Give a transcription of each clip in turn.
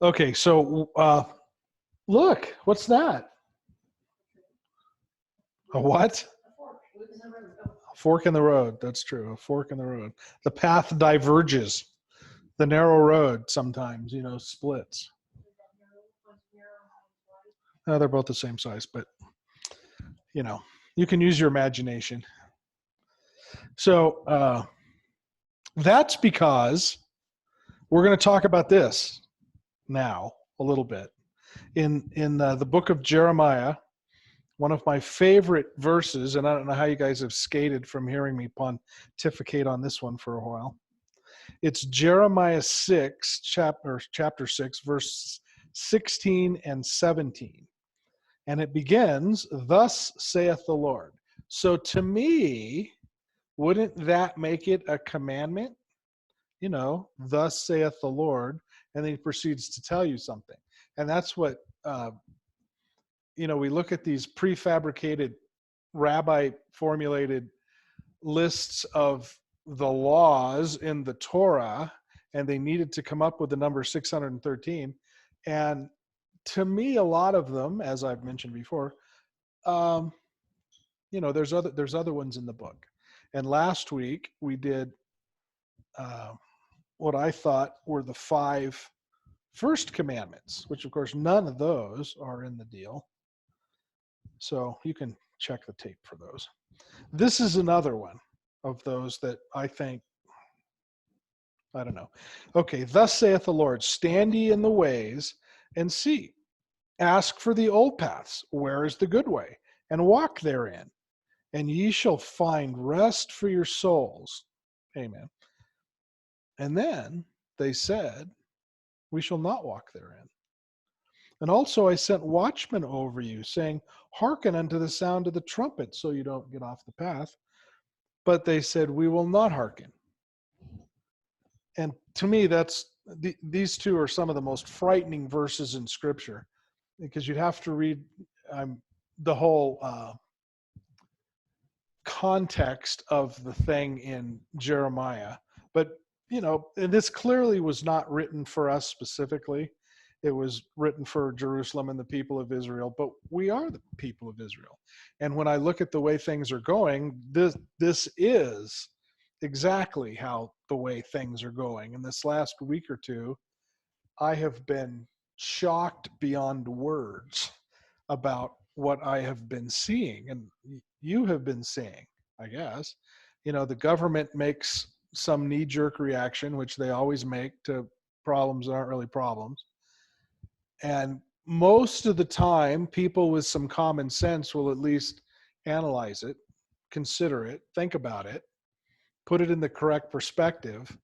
Okay, so look, what's that? A what? A fork in the road. That's true. A fork in the road. The path diverges. The narrow road sometimes, splits. They're both the same size, but you know, you can use your imagination. So that's because we're going to talk about this now a little bit in the book of Jeremiah. One of my favorite verses, and I don't know how you guys have skated from hearing me pontificate on this one for a while. It's Jeremiah 6, chapter 6, verse 16 and 17. And it begins, "Thus saith the Lord." So to me, wouldn't that make it a commandment? Thus saith the Lord, and then he proceeds to tell you something. And that's what, we look at these prefabricated, rabbi formulated lists of the laws in the Torah, and they needed to come up with the number 613. And to me, a lot of them, as I've mentioned before, there's other ones in the book. And last week we did what I thought were the 5 first commandments, which of course none of those are in the deal. So you can check the tape for those. This is another one of those that I think, I don't know. Okay, "Thus saith the Lord, stand ye in the ways and see. Ask for the old paths, where is the good way, and walk therein, and ye shall find rest for your souls." Amen. And then they said, "We shall not walk therein. And also I sent watchmen over you, saying, hearken unto the sound of the trumpet, so you don't get off the path. But they said, we will not hearken." And to me, these two are some of the most frightening verses in Scripture, because you'd have to read the whole context of the thing in Jeremiah. But, and this clearly was not written for us specifically. It was written for Jerusalem and the people of Israel, but we are the people of Israel. And when I look at the way things are going, this is exactly how the way things are going. In this last week or two, I have been shocked beyond words about what I have been seeing, and you have been seeing, I guess. The government makes some knee-jerk reaction, which they always make to problems that aren't really problems. And most of the time, people with some common sense will at least analyze it, consider it, think about it, put it in the correct perspective.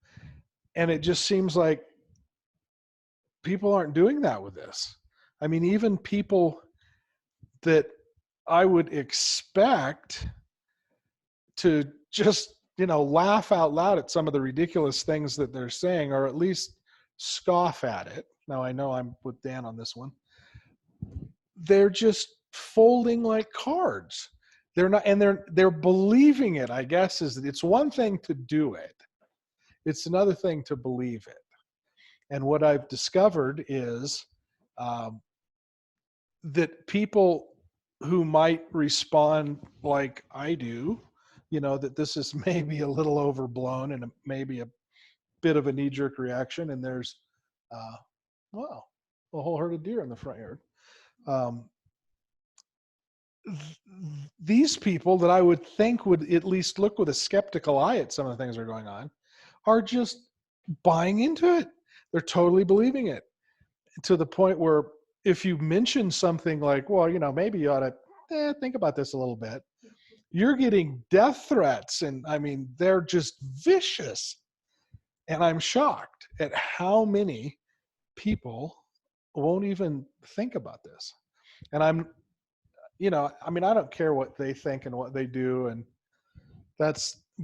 And it just seems like people aren't doing that with this. I mean, even people that I would expect to just, laugh out loud at some of the ridiculous things that they're saying, or at least scoff at it. Now, I know I'm with Dan on this one. They're just folding like cards. They're not, and they're believing it, I guess. It's one thing to do it. It's another thing to believe it. And what I've discovered is that people who might respond like I do, that this is maybe a little overblown and maybe a bit of a knee-jerk reaction, and there's, a whole herd of deer in the front yard. These people that I would think would at least look with a skeptical eye at some of the things that are going on are just buying into it. They're totally believing it, to the point where if you mention something like, well, maybe you ought to think about this a little bit, you're getting death threats. And I mean, they're just vicious. And I'm shocked at how many people won't even think about this. And I don't care what they think and what they do. And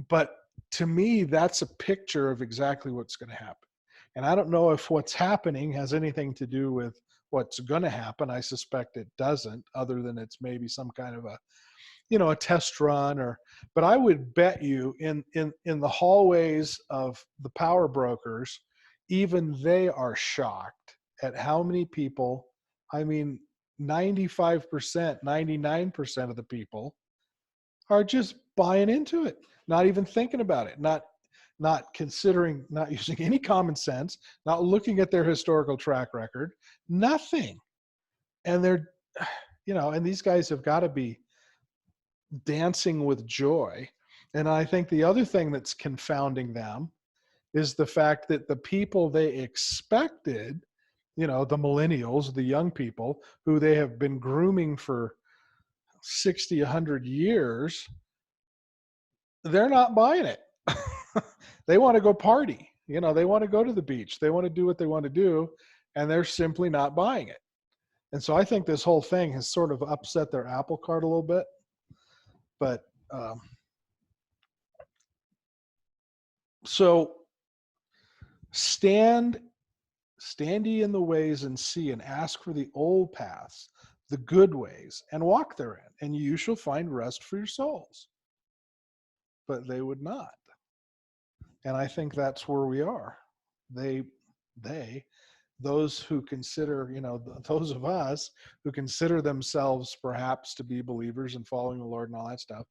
but to me, that's a picture of exactly what's going to happen. And I don't know if what's happening has anything to do with what's going to happen. I suspect it doesn't, other than it's maybe some kind of a test run, but I would bet you in the hallways of the power brokers, even they are shocked at how many people, I mean, 95%, 99% of the people are just buying into it, not even thinking about it, not considering, not using any common sense, not looking at their historical track record, nothing. And they're, and these guys have got to be dancing with joy. And I think the other thing that's confounding them is the fact that the people they expected, the millennials, the young people who they have been grooming for 60, 100 years, they're not buying it. They want to go party. They want to go to the beach. They want to do what they want to do, and they're simply not buying it. And so I think this whole thing has sort of upset their apple cart a little bit. But so stand ye in the ways and see, and ask for the old paths, the good ways, and walk therein, and you shall find rest for your souls. But they would not. And I think that's where we are. Those who consider, those of us who consider themselves perhaps to be believers and following the Lord and all that stuff,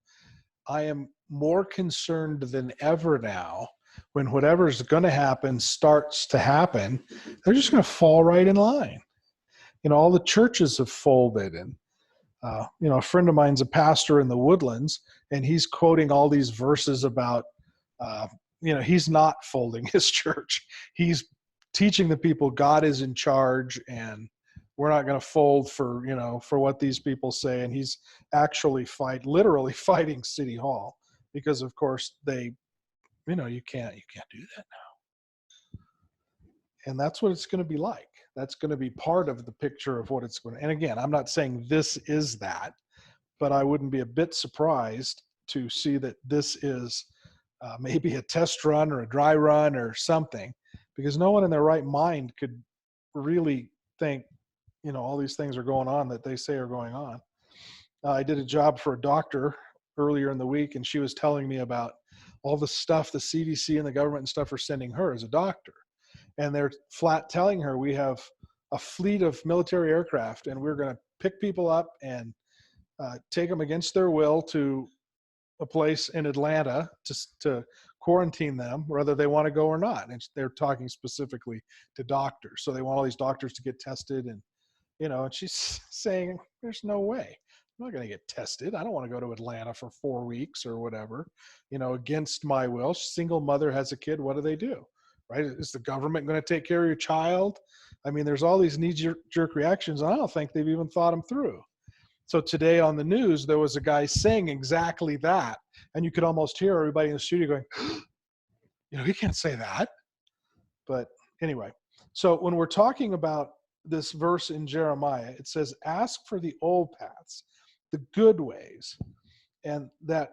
I am more concerned than ever now when whatever's going to happen starts to happen, they're just going to fall right in line. All the churches have folded, and a friend of mine's a pastor in the Woodlands, and he's quoting all these verses about, he's not folding his church. He's teaching the people God is in charge, and we're not going to fold for what these people say. And he's actually literally fighting City Hall because, of course, they, you can't do that now. And that's what it's going to be like. That's going to be part of the picture of what it's going to. And again, I'm not saying this is that, but I wouldn't be a bit surprised to see that this is maybe a test run or a dry run or something, because no one in their right mind could really think, all these things are going on that they say are going on. I did a job for a doctor earlier in the week, and she was telling me about all the stuff the CDC and the government and stuff are sending her as a doctor. And they're flat telling her, we have a fleet of military aircraft, and we're going to pick people up and take them against their will to a place in Atlanta to quarantine them, whether they want to go or not. And they're talking specifically to doctors. So they want all these doctors to get tested. And, and she's saying, there's no way. I'm not going to get tested. I don't want to go to Atlanta for 4 weeks or whatever, against my will. Single mother has a kid. What do? Right? Is the government going to take care of your child? I mean, there's all these knee-jerk reactions. And I don't think they've even thought them through. So today on the news, there was a guy saying exactly that. And you could almost hear everybody in the studio going, he can't say that. But anyway, so when we're talking about this verse in Jeremiah, it says, ask for the old paths, the good ways. And that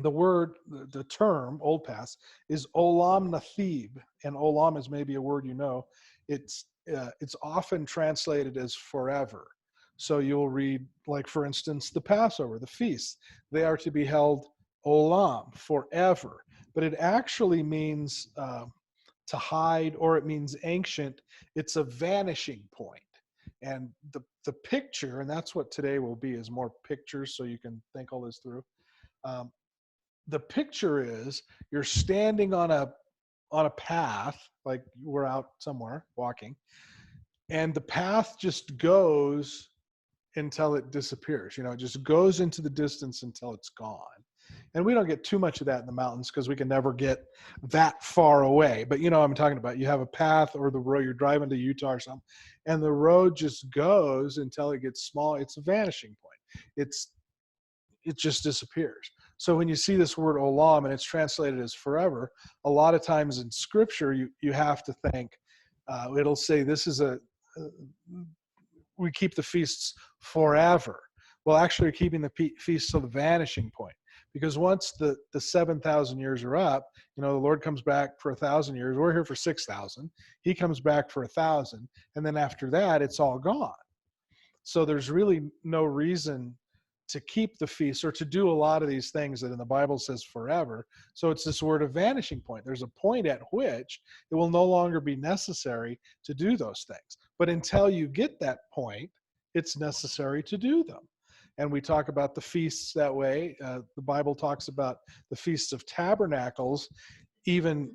the word, the term, old paths, is olam nathib. And olam is maybe a word It's often translated as forever. So you'll read, like, for instance, the Passover, the feasts. They are to be held olam, forever. But it actually means to hide, or it means ancient. It's a vanishing point. And the picture, and that's what today will be, is more pictures so you can think all this through. The picture is you're standing on a path, like we're out somewhere walking, and the path just goes until it disappears. It just goes into the distance until it's gone. And we don't get too much of that in the mountains because we can never get that far away. But I'm talking about, you have a path or the road, you're driving to Utah or something, and the road just goes until it gets small. It's a vanishing point. It just disappears. So when you see this word olam and it's translated as forever, a lot of times in scripture, you have to think, it'll say this is we keep the feasts forever. Well, actually, we're keeping the feasts till the vanishing point. Because once the 7,000 years are up, the Lord comes back for 1,000 years. We're here for 6,000. He comes back for 1,000. And then after that, it's all gone. So there's really no reason to keep the feast or to do a lot of these things that in the Bible says forever. So it's this word of vanishing point. There's a point at which it will no longer be necessary to do those things. But until you get that point, it's necessary to do them. And we talk about the feasts that way. The Bible talks about the Feasts of Tabernacles, even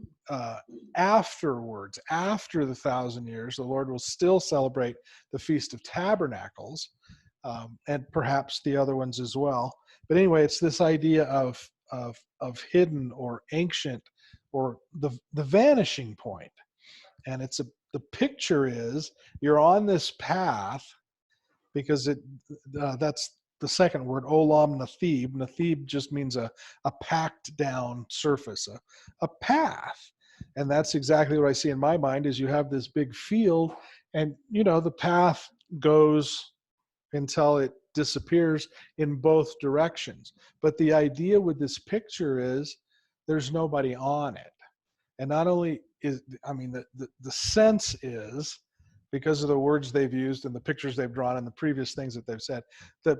afterwards, after the 1,000 years, the Lord will still celebrate the Feast of Tabernacles, and perhaps the other ones as well. But anyway, it's this idea of hidden or ancient or the vanishing point. And the picture is you're on this path because that's the second word, olam nathib. Nathib just means a packed down surface, a path. And that's exactly what I see in my mind is you have this big field and, the path goes until it disappears in both directions. But the idea with this picture is there's nobody on it. And not only the sense is, because of the words they've used and the pictures they've drawn and the previous things that they've said, that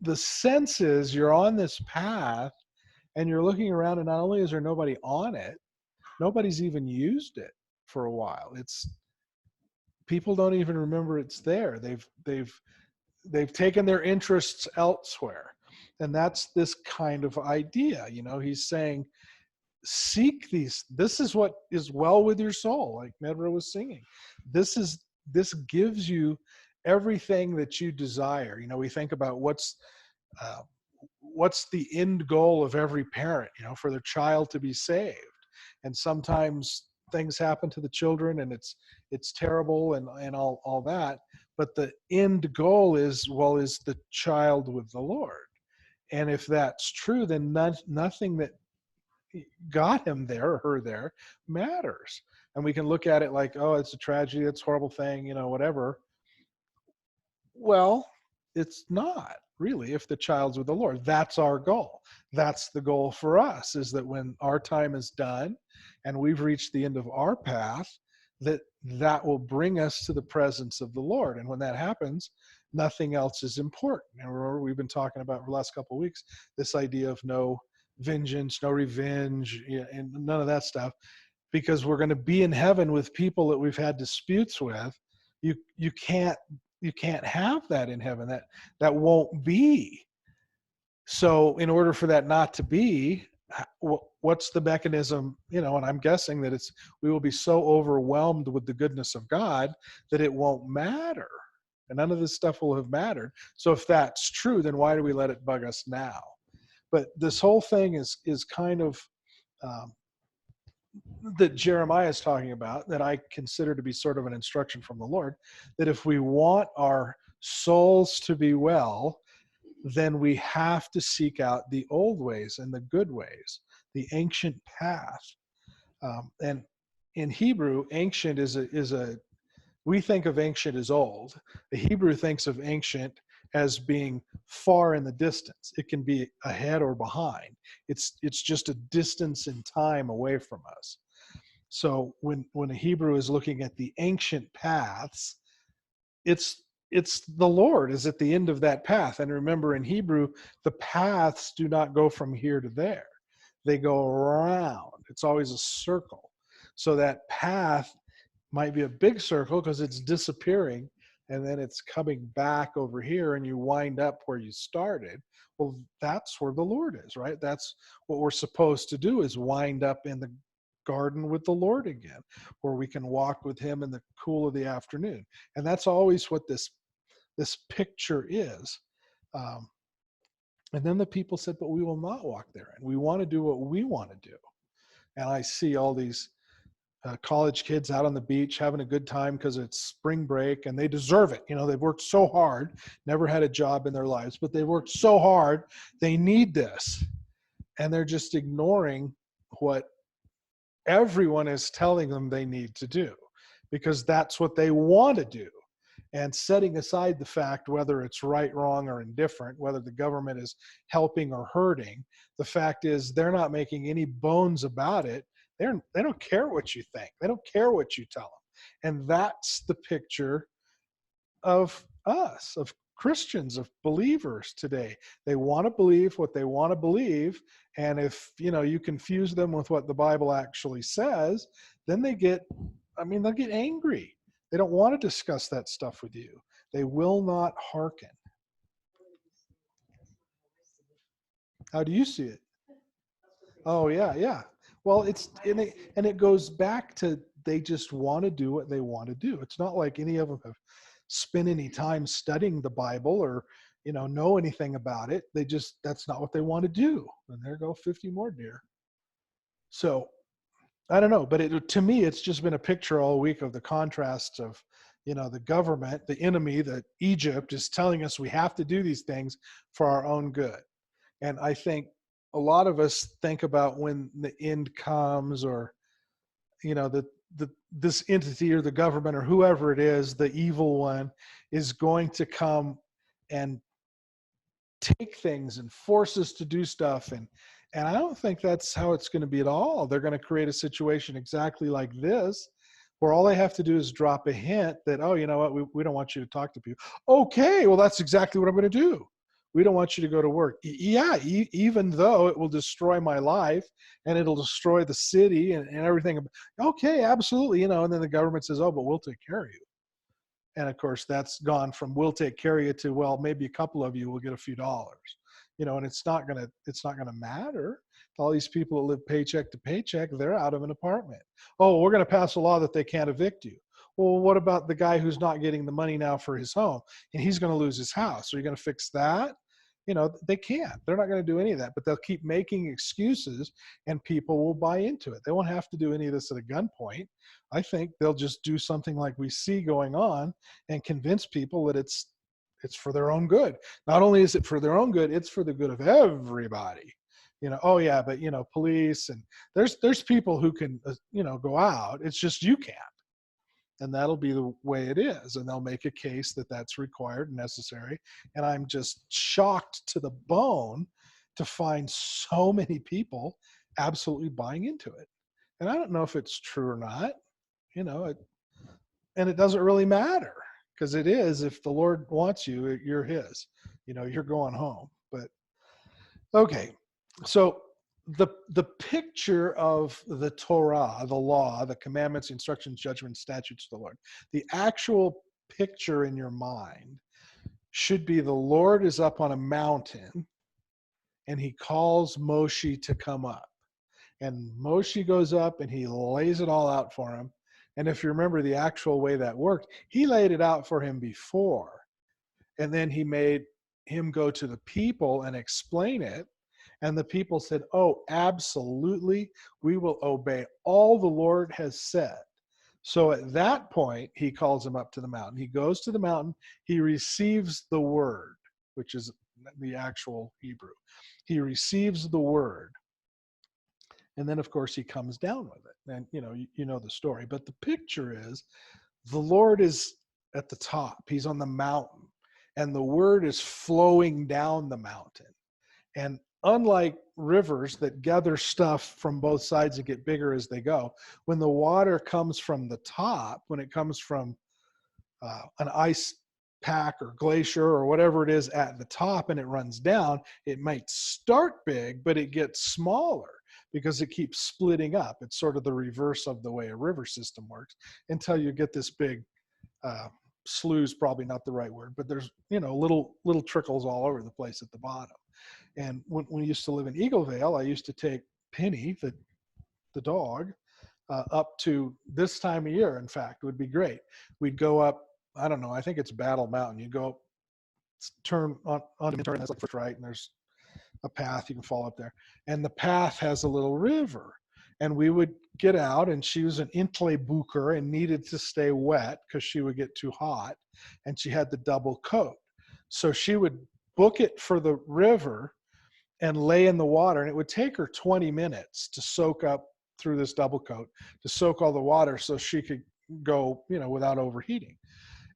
the sense is you're on this path and you're looking around and not only is there nobody on it, nobody's even used it for a while. People don't even remember it's there. They've taken their interests elsewhere. And that's this kind of idea. He's saying, seek these. This is what is well with your soul, like Medra was singing. This gives you everything that you desire. We think about what's the end goal of every parent, for their child to be saved. And sometimes things happen to the children and it's terrible and all that. But the end goal is the child with the Lord. And if that's true, then nothing that got him there or her there matters. And we can look at it like, oh, it's a tragedy, it's a horrible thing, whatever. Well, it's not really if the child's with the Lord. That's our goal. That's the goal for us, is that when our time is done and we've reached the end of our path, that will bring us to the presence of the Lord. And when that happens, nothing else is important. And remember, we've been talking about for the last couple of weeks, this idea of no vengeance, no revenge, and none of that stuff, because we're going to be in heaven with people that we've had disputes with. You can't have that in heaven. That won't be. So in order for that not to be, what's the mechanism? And I'm guessing that we will be so overwhelmed with the goodness of God that it won't matter. And none of this stuff will have mattered. So if that's true, then why do we let it bug us now? But this whole thing is kind of that Jeremiah is talking about, that I consider to be sort of an instruction from the Lord, that if we want our souls to be well, then we have to seek out the old ways and the good ways, the ancient path. And in Hebrew, ancient we think of ancient as old. The Hebrew thinks of ancient as being far in the distance. It can be ahead or behind. It's just a distance in time away from us. So when a Hebrew is looking at the ancient paths, it's the Lord is at the end of that path. And remember, in Hebrew, the paths do not go from here to there. They go around. It's always a circle. So that path might be a big circle because it's disappearing, and then it's coming back over here and you wind up where you started. Well, that's where the Lord is, right? That's what we're supposed to do, is wind up in the garden with the Lord again, where we can walk with him in the cool of the afternoon. And that's always what this picture is. And then the people said, but we will not walk there, and we want to do what we want to do. And I see all these college kids out on the beach having a good time because it's spring break, and they deserve it. They've worked so hard, never had a job in their lives, but they worked so hard. They need this. And they're just ignoring what everyone is telling them they need to do, because that's what they want to do. And setting aside the fact whether it's right, wrong, or indifferent, whether the government is helping or hurting, the fact is they're not making any bones about it. They don't care what you think. They don't care what you tell them. And that's the picture of us, Christians, of believers today. They want to believe what they want to believe. And if, you confuse them with what the Bible actually says, then they'll get angry. They don't want to discuss that stuff with you. They will not hearken. How do you see it? Oh yeah, yeah. Well, and it goes back to they just want to do what they want to do. It's not like any of them have spent any time studying the Bible or know anything about it. That's not what they want to do. And there go 50 more deer. So I don't know, but to me, it's just been a picture all week of the contrasts of, the government, the enemy, that Egypt is telling us we have to do these things for our own good. And I think a lot of us think about when the end comes, or, this entity or the government or whoever it is, the evil one, is going to come and take things and force us to do stuff. And I don't think that's how it's going to be at all. They're going to create a situation exactly like this, where all they have to do is drop a hint that, oh, you know what, we don't want you to talk to people. Okay, well, that's exactly what I'm going to do. We don't want you to go to work. Yeah, even though it will destroy my life and it'll destroy the city and everything. Okay, absolutely. And then the government says, oh, but we'll take care of you. And of course, that's gone from we'll take care of you to, well, maybe a couple of you will get a few dollars. And it's not gonna matter. All these people that live paycheck to paycheck, they're out of an apartment. Oh, we're gonna pass a law that they can't evict you. Well, what about the guy who's not getting the money now for his home, and he's gonna lose his house? Are you gonna fix that? They can't. They're not going to do any of that, but they'll keep making excuses and people will buy into it. They won't have to do any of this at a gunpoint. I think they'll just do something like we see going on and convince people that it's for their own good. Not only is it for their own good, it's for the good of everybody. Oh yeah, but police, and there's people who can go out. It's just you can't. And that'll be the way it is. And they'll make a case that that's required and necessary. And I'm just shocked to the bone to find so many people absolutely buying into it. And I don't know if it's true or not, and it doesn't really matter, because it is, if the Lord wants you, you're his, you're going home. But okay. So the picture of the Torah, the law, the commandments, instructions, judgments, statutes of the Lord, the actual picture in your mind should be the Lord is up on a mountain and he calls Moshe to come up. And Moshe goes up and he lays it all out for him. And if you remember the actual way that worked, he laid it out for him before. And then he made him go to the people and explain it. And the people said, oh, absolutely, we will obey all the Lord has said. So at that point, he calls him up to the mountain. He goes to the mountain. He receives the word, which is the actual Hebrew. He receives the word. And then, of course, he comes down with it. And, you know the story. But the picture is the Lord is at the top. He's on the mountain. And the word is flowing down the mountain. And unlike rivers that gather stuff from both sides and get bigger as they go, when the water comes from the top, when it comes from an ice pack or glacier or whatever it is at the top and it runs down, it might start big, but it gets smaller because it keeps splitting up. It's sort of the reverse of the way a river system works until you get this big slough's probably not the right word, but there's little trickles all over the place at the bottom. And when we used to live in Eaglevale, I used to take Penny, the dog, up to this time of year. In fact, would be great. We'd go up. I don't know. I think it's Battle Mountain. You go turn on the turn. That's like first right, and there's a path you can follow up there. And the path has a little river. And we would get out, and she was an Intlebucher and needed to stay wet because she would get too hot, and she had the double coat. So she would book it for the river and lay in the water, and it would take her 20 minutes to soak up through this double coat, to soak all the water so she could go, without overheating.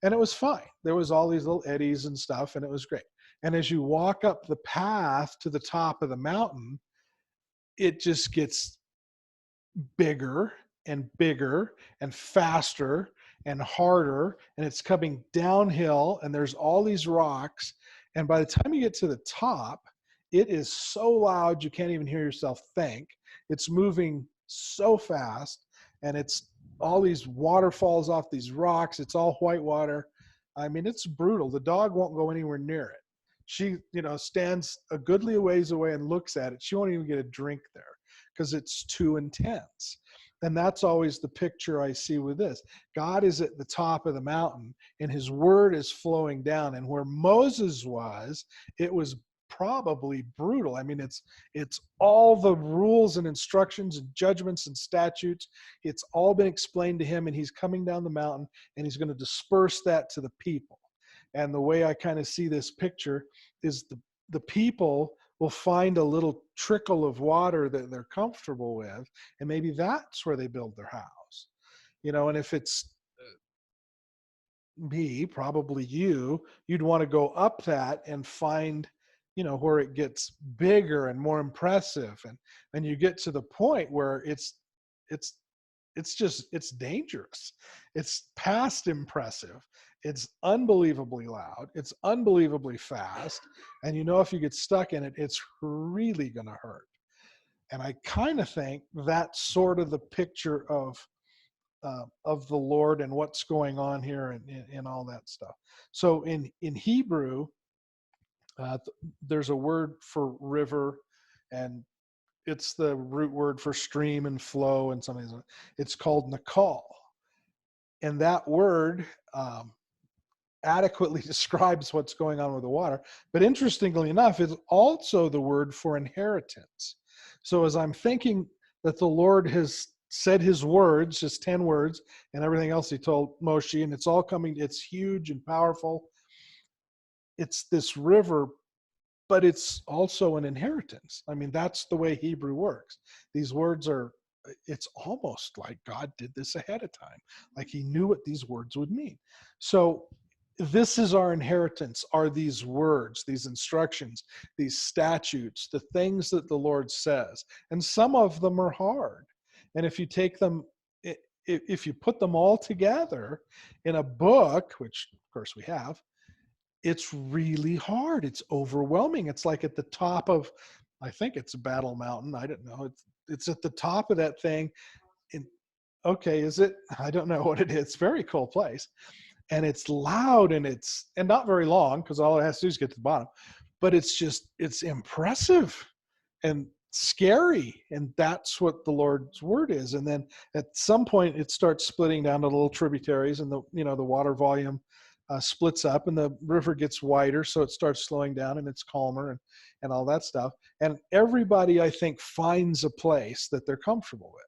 And it was fine. There was all these little eddies and stuff, and it was great. And as you walk up the path to the top of the mountain, it just gets bigger and bigger and faster, and harder, and it's coming downhill, and there's all these rocks. And by the time you get to the top, it is so loud you can't even hear yourself think. It's moving so fast, and it's all these waterfalls off these rocks. It's all white water. I mean, it's brutal. The dog won't go anywhere near it. She, stands a goodly ways away and looks at it. She won't even get a drink there because it's too intense. And that's always the picture I see with this. God is at the top of the mountain and his word is flowing down. And where Moses was, it was probably brutal. I mean, it's all the rules and instructions and judgments and statutes. It's all been explained to him, and he's coming down the mountain and he's going to disperse that to the people. And the way I kind of see this picture is the people will find a little trickle of water that they're comfortable with, and maybe that's where they build their house. And if it's me, probably you'd want to go up that and find, where it gets bigger and more impressive, and you get to the point where it's it's dangerous. It's past impressive. It's unbelievably loud. It's unbelievably fast. And if you get stuck in it, it's really going to hurt. And I kind of think that's sort of the picture of the Lord and what's going on here and all that stuff. So in Hebrew, there's a word for river, and it's the root word for stream and flow and something. It's called nakal, and that word adequately describes what's going on with the water. But interestingly enough, it's also the word for inheritance. So as I'm thinking that the Lord has said his words, his 10 words, and everything else he told Moshe, and it's all coming, it's huge and powerful. It's this river, but it's also an inheritance. I mean, that's the way Hebrew works. These words it's almost like God did this ahead of time. Like he knew what these words would mean. So this is our inheritance, are these words, these instructions, these statutes, the things that the Lord says. And some of them are hard. And if you take them, if you put them all together in a book, which of course we have, it's really hard. It's overwhelming. It's like at the top of, I think it's Battle Mountain. I don't know. It's at the top of that thing. And okay, is it? I don't know what it is. It's a very cool place. And it's loud and not very long because all it has to do is get to the bottom. But it's impressive and scary. And that's what the Lord's word is. And then at some point it starts splitting down to little tributaries, and the water volume splits up and the river gets wider, so it starts slowing down and it's calmer and all that stuff. And everybody, I think, finds a place that they're comfortable with.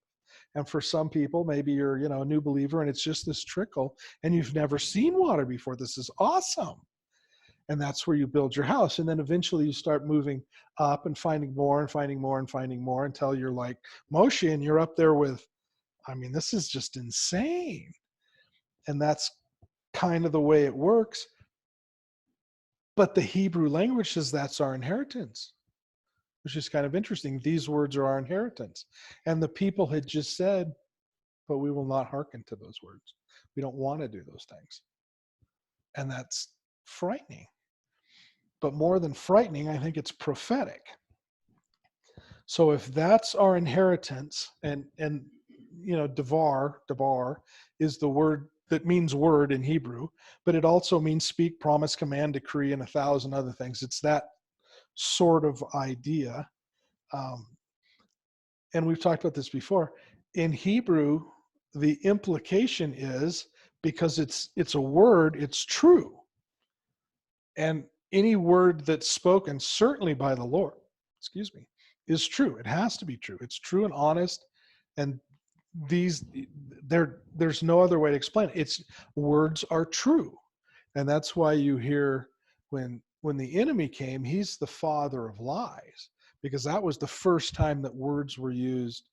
And for some people, maybe you're a new believer and it's just this trickle and you've never seen water before. This is awesome. And that's where you build your house. And then eventually you start moving up and finding more and finding more and finding more until you're like Moshe and you're up there with, I mean, this is just insane. And that's kind of the way it works. But the Hebrew language says that's our inheritance, which is kind of interesting. These words are our inheritance. And the people had just said, but we will not hearken to those words. We don't want to do those things. And that's frightening. But more than frightening, I think it's prophetic. So if that's our inheritance, and davar is the word that means word in Hebrew, but it also means speak, promise, command, decree, and 1,000 other things. It's that sort of idea. And we've talked about this before. In Hebrew, the implication is, because it's a word, it's true. And any word that's spoken, certainly by the Lord, is true. It has to be true. It's true and honest. And there's no other way to explain it. It's words are true. And that's why you hear when the enemy came, he's the father of lies, because that was the first time that words were used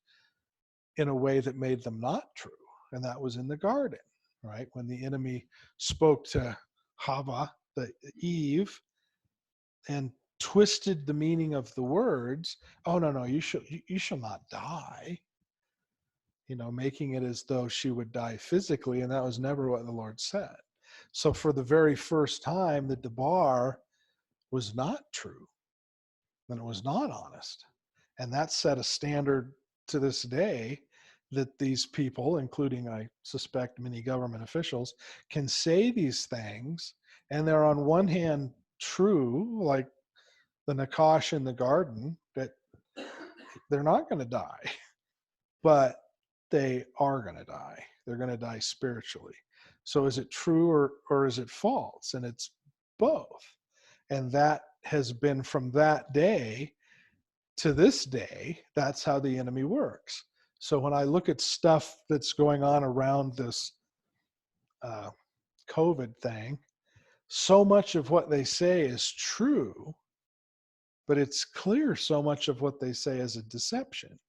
in a way that made them not true. And that was in the garden, right? When the enemy spoke to Hava, the Eve, and twisted the meaning of the words. Oh, no, you shall not die. making it as though she would die physically, and that was never what the Lord said. So for the very first time, the debar was not true, and it was not honest. And that set a standard to this day that these people, including, I suspect, many government officials, can say these things, and they're on one hand true, like the Nakash in the garden, that they're not going to die, but they are going to die. They're going to die spiritually. So is it true or is it false? And it's both. And that has been from that day to this day, that's how the enemy works. So when I look at stuff that's going on around this COVID thing, so much of what they say is true, but it's clear so much of what they say is a deception.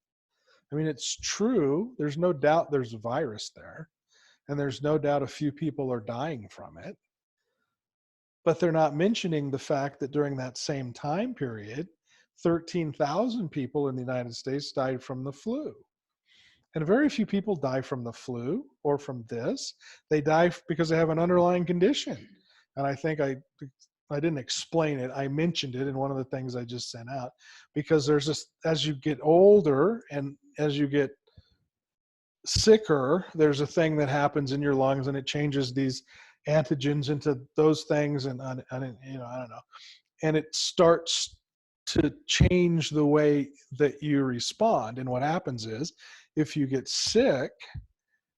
I mean, it's true. There's no doubt there's a virus there, and there's no doubt a few people are dying from it. But they're not mentioning the fact that during that same time period, 13,000 people in the United States died from the flu. And very few people die from the flu or from this. They die because they have an underlying condition. And I think I didn't explain it. I mentioned it in one of the things I just sent out, because there's this, as you get older and as you get sicker, there's a thing that happens in your lungs, and it changes these antigens into those things, and I don't know, and it starts to change the way that you respond. And what happens is, if you get sick,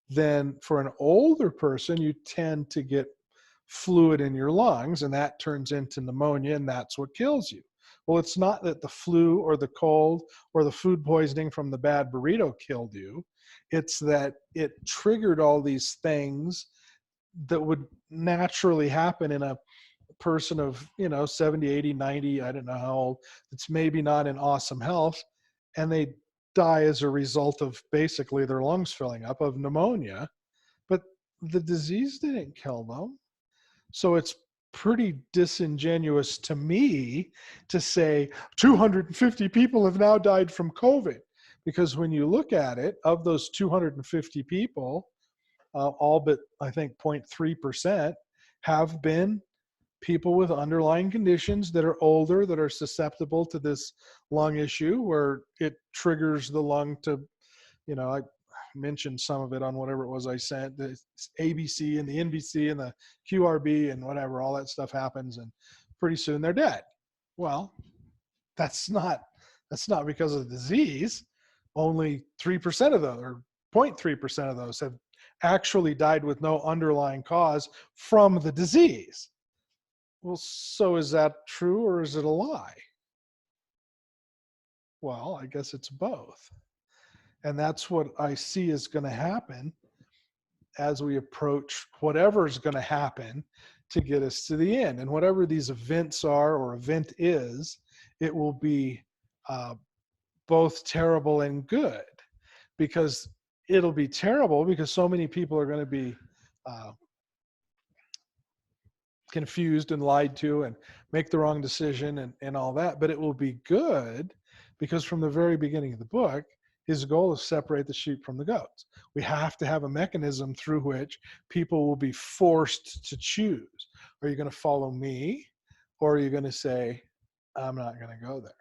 then for an older person, you tend to get fluid in your lungs, and that turns into pneumonia, and that's what kills you. Well, it's not that the flu or the cold or the food poisoning from the bad burrito killed you. It's that it triggered all these things that would naturally happen in a person of 70, 80, 90, I don't know how old, it's maybe not in awesome health, and they die as a result of basically their lungs filling up, of pneumonia. But the disease didn't kill them. So it's pretty disingenuous to me to say 250 people have now died from COVID, because when you look at it, of those 250 people, all but I think 0.3% have been people with underlying conditions that are older, that are susceptible to this lung issue, where it triggers the lung to, I mentioned some of it on whatever it was I sent, the ABC and the NBC and the QRB and whatever, all that stuff happens, and pretty soon they're dead. Well, that's not because of the disease. Only 3% of those, or 0.3% of those, have actually died with no underlying cause from the disease. Well, so is that true or is it a lie? Well, I guess it's both. And that's what I see is going to happen as we approach whatever is going to happen to get us to the end. And whatever these events are, or event is, it will be both terrible and good, because it'll be terrible because so many people are going to be confused and lied to and make the wrong decision and all that. But it will be good because from the very beginning of the book, his goal is to separate the sheep from the goats. We have to have a mechanism through which people will be forced to choose. Are you going to follow me, or are you going to say, I'm not going to go there?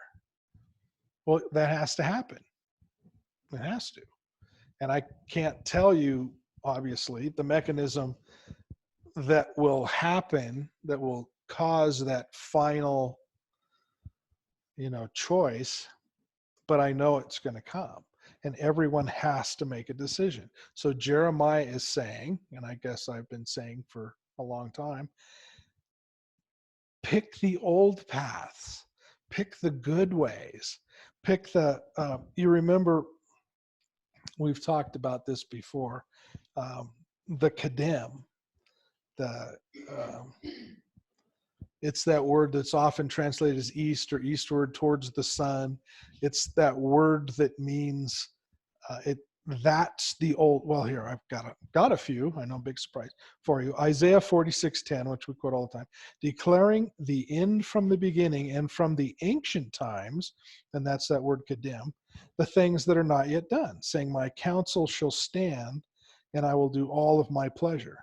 Well, that has to happen. It has to. And I can't tell you, obviously, the mechanism that will happen, that will cause that final, choice, but I know it's going to come, and everyone has to make a decision. So Jeremiah is saying, and I guess I've been saying for a long time, pick the old paths, pick the good ways, pick you remember, we've talked about this before, the kadem, it's that word that's often translated as east or eastward, towards the sun. It's that word that means, it that's the old, well, here, I've got a few. I know, big surprise for you. Isaiah 46:10, which we quote all the time, declaring the end from the beginning and from the ancient times, and that's that word kaddim, the things that are not yet done, saying, my counsel shall stand, and I will do all of my pleasure.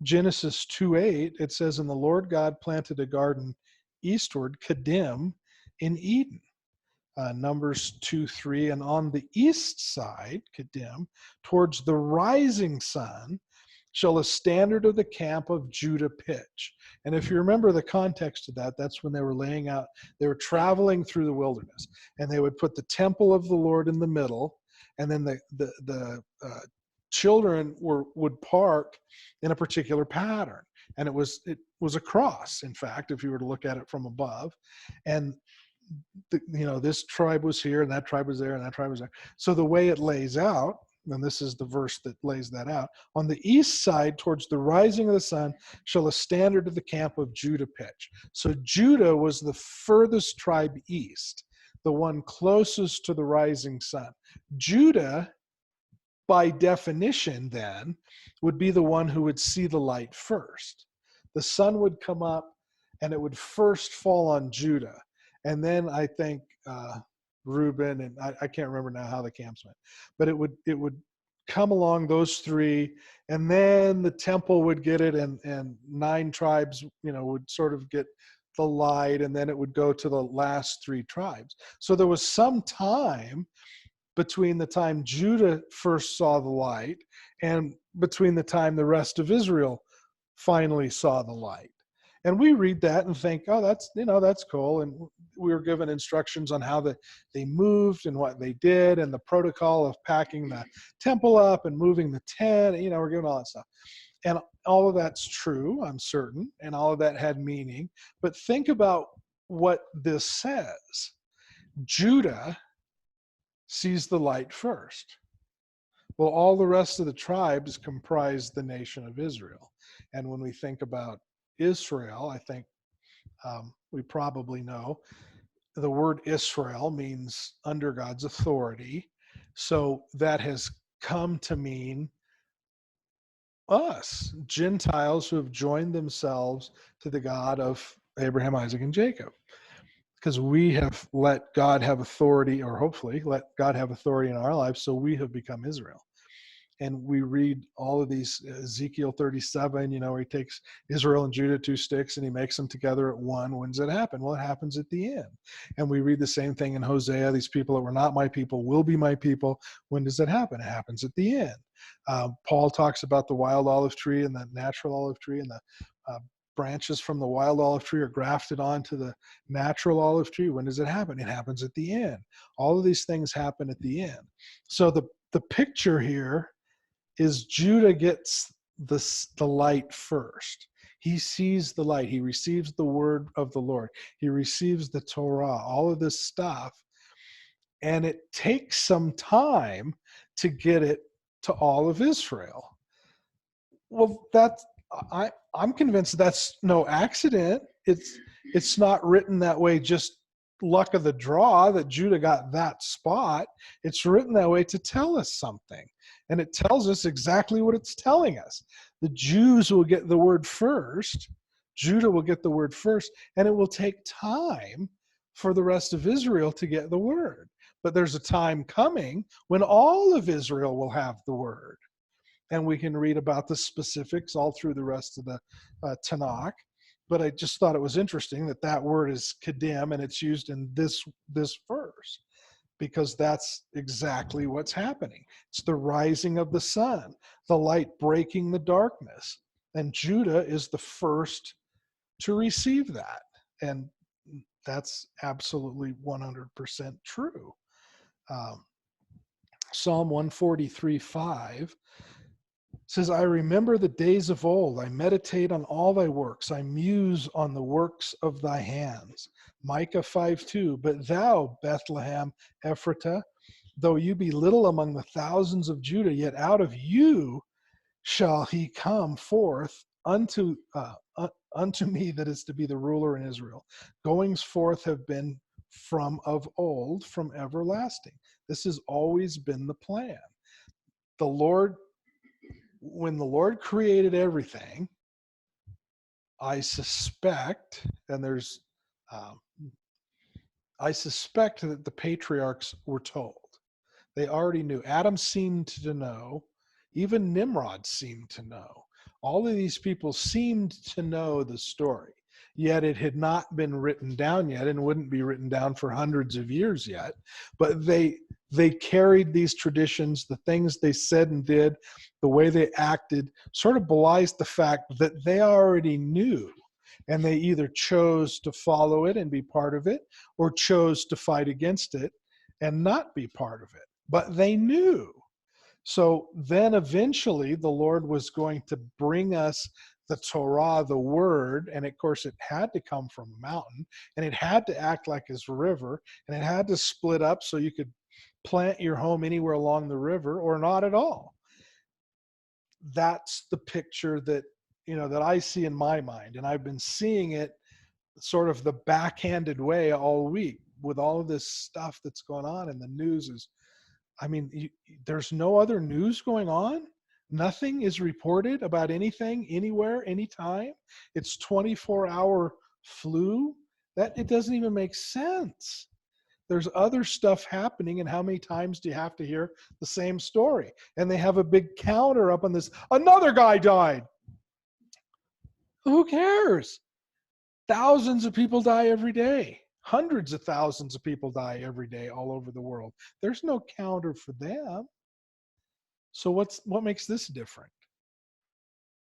Genesis 2:8, it says, and the Lord God planted a garden eastward, kaddim, in Eden. Numbers 2:3, and on the east side, Kedem, towards the rising sun, shall a standard of the camp of Judah pitch. And if you remember the context of that, that's when they were laying out, they were traveling through the wilderness, and they would put the temple of the Lord in the middle, and then the children would park in a particular pattern. And it was a cross, in fact, if you were to look at it from above. And this tribe was here and that tribe was there and that tribe was there. So the way it lays out, and this is the verse that lays that out, on the east side towards the rising of the sun shall a standard of the camp of Judah pitch. So Judah was the furthest tribe east, the one closest to the rising sun. Judah, by definition then, would be the one who would see the light first. The sun would come up and it would first fall on Judah. And then I think Reuben, and I can't remember now how the camps went, but it would come along those three, and then the temple would get it, and 9 tribes, would sort of get the light, and then it would go to the last 3 tribes. So there was some time between the time Judah first saw the light and between the time the rest of Israel finally saw the light. And we read that and think, oh, that's cool. And we were given instructions on how they moved and what they did and the protocol of packing the temple up and moving the tent. We're given all that stuff. And all of that's true, I'm certain, and all of that had meaning. But think about what this says. Judah sees the light first. Well, all the rest of the tribes comprise the nation of Israel. And when we think about Israel, I think we probably know the word Israel means under God's authority. So that has come to mean us, Gentiles who have joined themselves to the God of Abraham, Isaac, and Jacob. Because we have let God have authority, or hopefully let God have authority in our lives, so we have become Israel. And we read all of these, Ezekiel 37, where he takes Israel and Judah, 2 sticks, and he makes them together at one. When does it happen? Well, it happens at the end. And we read the same thing in Hosea. These people that were not my people will be my people. When does it happen? It happens at the end. Paul talks about the wild olive tree and the natural olive tree, and the branches from the wild olive tree are grafted onto the natural olive tree. When does it happen? It happens at the end. All of these things happen at the end. So the picture here is Judah gets the light first. He sees the light. He receives the word of the Lord. He receives the Torah, all of this stuff. And it takes some time to get it to all of Israel. Well, I'm convinced that's no accident. It's not written that way just luck of the draw that Judah got that spot. It's written that way to tell us something. And it tells us exactly what it's telling us. The Jews will get the word first. Judah will get the word first. And it will take time for the rest of Israel to get the word. But there's a time coming when all of Israel will have the word. And we can read about the specifics all through the rest of the Tanakh. But I just thought it was interesting that word is kaddim, and it's used in this verse, because that's exactly what's happening. It's the rising of the sun, the light breaking the darkness. And Judah is the first to receive that. And that's absolutely 100% true. Psalm 143:5 says, I remember the days of old. I meditate on all thy works. I muse on the works of thy hands. Micah 5:2, but thou, Bethlehem Ephratah, though you be little among the thousands of Judah, yet out of you shall he come forth unto me that is to be the ruler in Israel. Goings forth have been from of old, from everlasting. This has always been the plan. the Lord, when the Lord created everything, I suspect, and I suspect that the patriarchs were told. They already knew. Adam seemed to know. Even Nimrod seemed to know. All of these people seemed to know the story, yet it had not been written down yet and wouldn't be written down for hundreds of years yet. But they carried these traditions, the things they said and did, the way they acted, sort of belies the fact that they already knew. And they either chose to follow it and be part of it, or chose to fight against it and not be part of it. But they knew. So then eventually the Lord was going to bring us the Torah, the word, and of course it had to come from a mountain, and it had to act like his river, and it had to split up so you could plant your home anywhere along the river or not at all. That's the picture that, that I see in my mind, and I've been seeing it sort of the backhanded way all week with all of this stuff that's going on, and the news is, there's no other news going on. Nothing is reported about anything, anywhere, anytime. It's 24-hour flu. That it doesn't even make sense. There's other stuff happening, and how many times do you have to hear the same story? And they have a big counter up on this. Another guy died. Who cares? Thousands of people die every day. Hundreds of thousands of people die every day all over the world. There's no counter for them. So what makes this different?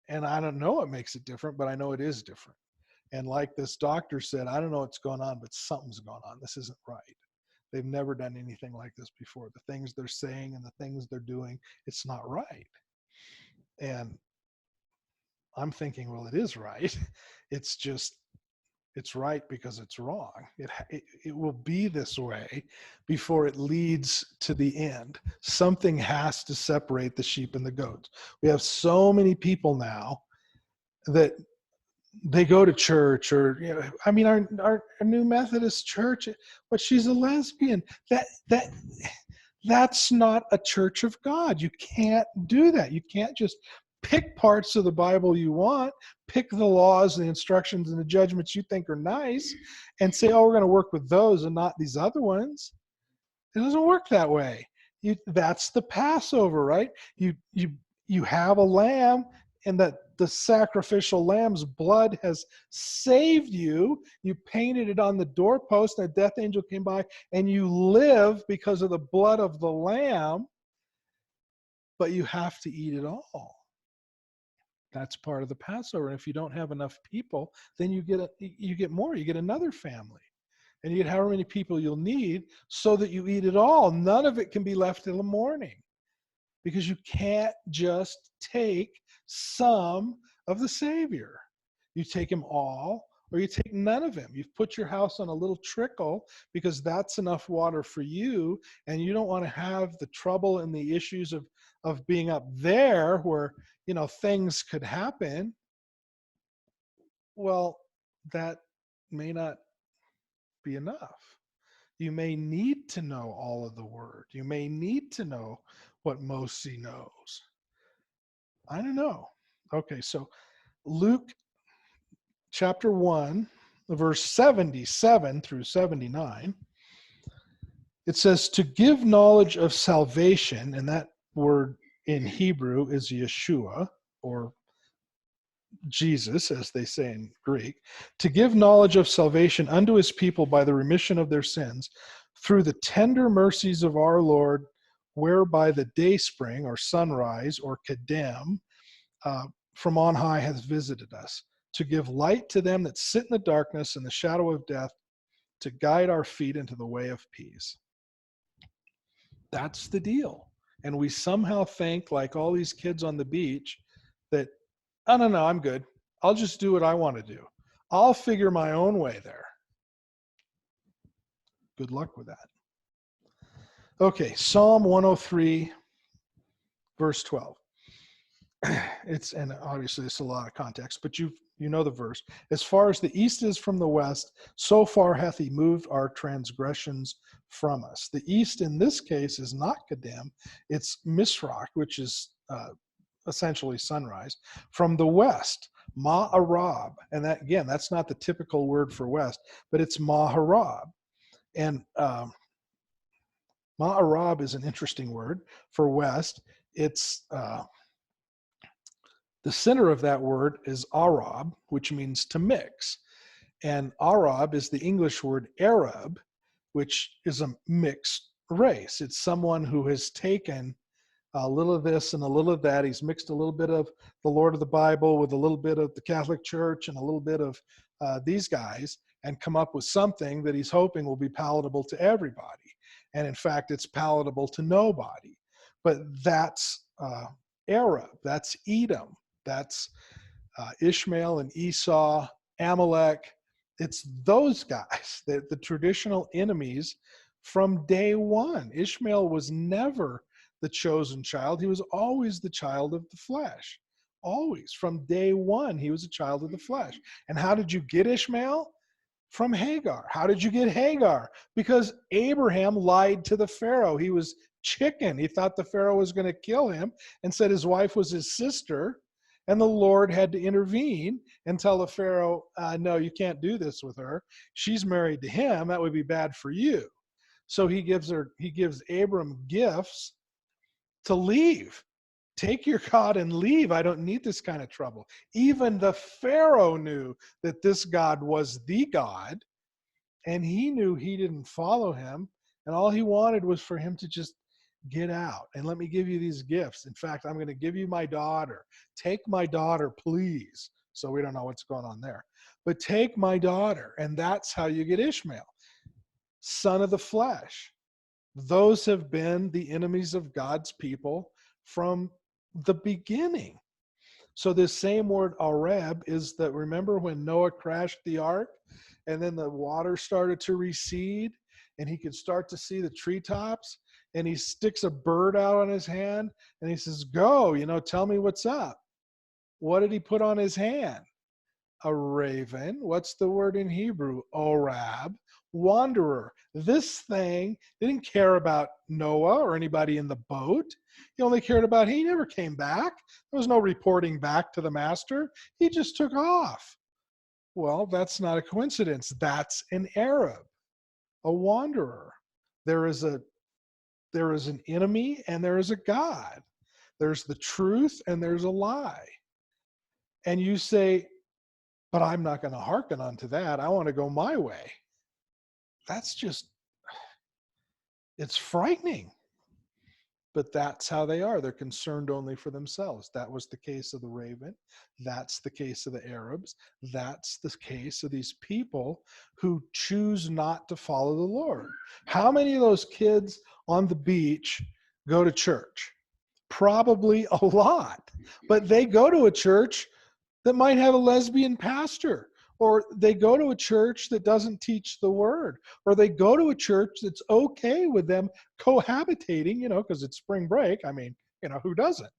And I don't know what makes it different, but I know it is different. And like this doctor said, I don't know what's going on, but something's going on. This isn't right. They've never done anything like this before. The things they're saying and the things they're doing, it's not right. And I'm thinking, well, it is right. It's just, it's right because it's wrong. It will be this way before it leads to the end. Something has to separate the sheep and the goats. We have so many people now that they go to church, or our new Methodist church, but she's a lesbian. That's not a church of God. You can't do that. You can't just pick parts of the Bible you want, pick the laws, the instructions, and the judgments you think are nice, and say, oh, we're going to work with those and not these other ones. It doesn't work that way. That's the Passover, right? You have a lamb, and that the sacrificial lamb's blood has saved you. You painted it on the doorpost, and a death angel came by, and you live because of the blood of the lamb, but you have to eat it all. That's part of the Passover. And if you don't have enough people, then you get more. You get another family. And you get however many people you'll need so that you eat it all. None of it can be left till the morning, because you can't just take some of the Savior. You take him all, or you take none of him. You've put your house on a little trickle because that's enough water for you, and you don't want to have the trouble and the issues of being up there where, things could happen. Well, that may not be enough. You may need to know all of the word. You may need to know what Moshe knows. I don't know. Okay, so Luke chapter 1, verse 77 through 79, it says, to give knowledge of salvation, and that word in Hebrew is Yeshua, or Jesus, as they say in Greek, to give knowledge of salvation unto his people by the remission of their sins, through the tender mercies of our Lord, whereby the dayspring, or sunrise, or Kedem, from on high has visited us, to give light to them that sit in the darkness and the shadow of death, to guide our feet into the way of peace. That's the deal. And we somehow think, like all these kids on the beach, that, oh, no, I'm good. I'll just do what I want to do. I'll figure my own way there. Good luck with that. Okay, Psalm 103, verse 12. and obviously it's a lot of context, but you know the verse. As far as the east is from the west, so far hath he moved our transgressions from us. The east in this case is not Kedem, it's Misrach, which is essentially sunrise. From the west, Ma'arab, and that again, that's not the typical word for west, but it's Maharab. And Ma'arab is an interesting word for west. It's the center of that word is Arab, which means to mix. And Arab is the English word Arab, which is a mixed race. It's someone who has taken a little of this and a little of that. He's mixed a little bit of the Lord of the Bible with a little bit of the Catholic Church and a little bit of these guys, and come up with something that he's hoping will be palatable to everybody. And in fact, it's palatable to nobody. But that's Arab, that's Edom, that's Ishmael and Esau, Amalek. It's those guys, the traditional enemies from day one. Ishmael was never the chosen child. He was always the child of the flesh. Always. From day one, he was a child of the flesh. And how did you get Ishmael? From Hagar. How did you get Hagar? Because Abraham lied to the Pharaoh. He was chicken. He thought the Pharaoh was going to kill him and said his wife was his sister. And the Lord had to intervene and tell the Pharaoh, no, you can't do this with her. She's married to him. That would be bad for you. So he gives Abram gifts to leave. Take your God and leave. I don't need this kind of trouble. Even the Pharaoh knew that this God was the God, and he knew he didn't follow him, and all he wanted was for him to just get out and let me give you these gifts. In fact, I'm going to give you my daughter. Take my daughter, please. So we don't know what's going on there. But take my daughter, and that's how you get Ishmael, son of the flesh. Those have been the enemies of God's people from the beginning. So this same word Arab is that, remember when Noah crashed the ark and then the water started to recede and he could start to see the treetops, and he sticks a bird out on his hand and he says, go, tell me what's up. What did he put on his hand? A raven. What's the word in Hebrew? Orab. Wanderer. This thing didn't care about Noah or anybody in the boat. He only cared about he never came back. There was no reporting back to the master. He just took off. Well, that's not a coincidence. That's an Arab, a wanderer. There is an enemy and there is a God. There's the truth and there's a lie. And you say, but I'm not going to hearken unto that. I want to go my way. It's frightening. But that's how they are. They're concerned only for themselves. That was the case of the raven. That's the case of the Arabs. That's the case of these people who choose not to follow the Lord. How many of those kids on the beach go to church? Probably a lot. But they go to a church that might have a lesbian pastor, or they go to a church that doesn't teach the word, or they go to a church that's okay with them cohabitating, because it's spring break. I mean, who doesn't?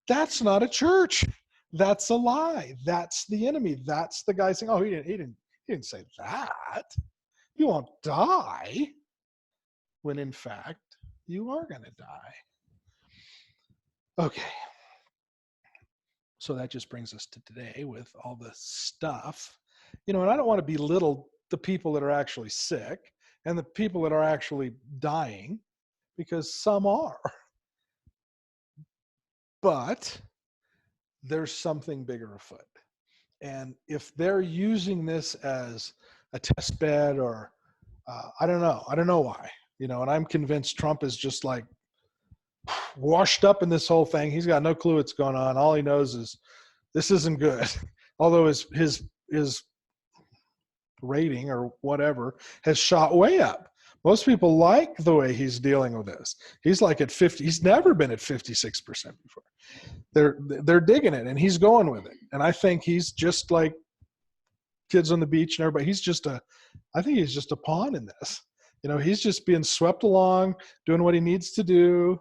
That's not a church. That's a lie. That's the enemy. That's the guy saying, oh, he didn't say that. You won't die. When in fact, you are going to die. Okay. So that just brings us to today with all the stuff, and I don't want to belittle the people that are actually sick and the people that are actually dying, because some are. But there's something bigger afoot. And if they're using this as a test bed, or I don't know why, and I'm convinced Trump is just like washed up in this whole thing. He's got no clue what's going on. All he knows is this isn't good. Although his rating or whatever has shot way up. Most people like the way he's dealing with this. He's like at 50. He's never been at 56% before. They're digging it, and he's going with it. And I think he's just like kids on the beach and everybody. I think he's just a pawn in this. He's just being swept along, doing what he needs to do.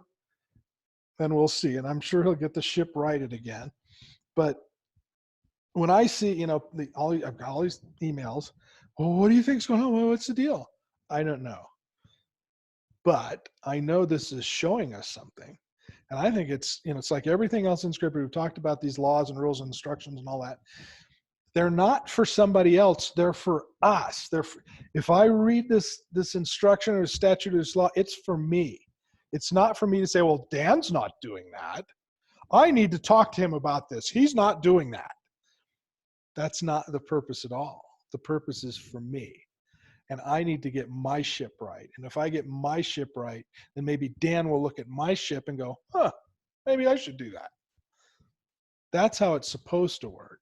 and we'll see. And I'm sure he'll get the ship righted again. But when I see, I've got all these emails. Well, what do you think's going on? Well, what's the deal? I don't know. But I know this is showing us something. And I think it's like everything else in Scripture. We've talked about these laws and rules and instructions and all that. They're not for somebody else. They're for us. If I read this instruction or statute or this law, it's for me. It's not for me to say, well, Dan's not doing that. I need to talk to him about this. He's not doing that. That's not the purpose at all. The purpose is for me. And I need to get my ship right. And if I get my ship right, then maybe Dan will look at my ship and go, maybe I should do that. That's how it's supposed to work.